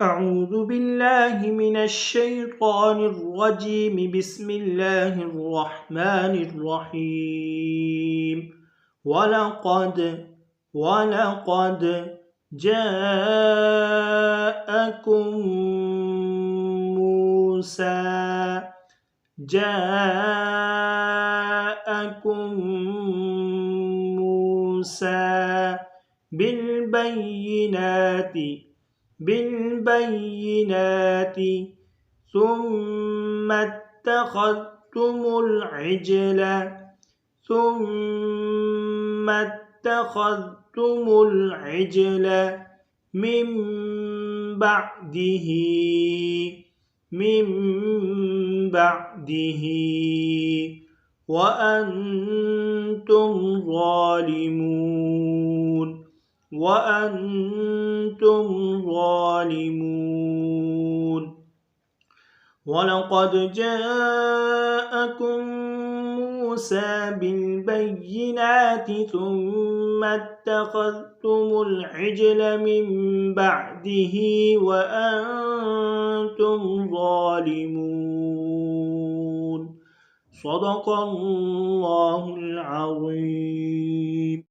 أعوذ بالله من الشيطان الرجيم. بسم الله الرحمن الرحيم. ولقد جاءكم موسى بالبينات ثم اتخذتم العجل من بعده وأنتم ظالمون. ولقد جاءكم موسى بالبينات ثم اتخذتم العجل من بعده وأنتم ظالمون. صدق الله العظيم.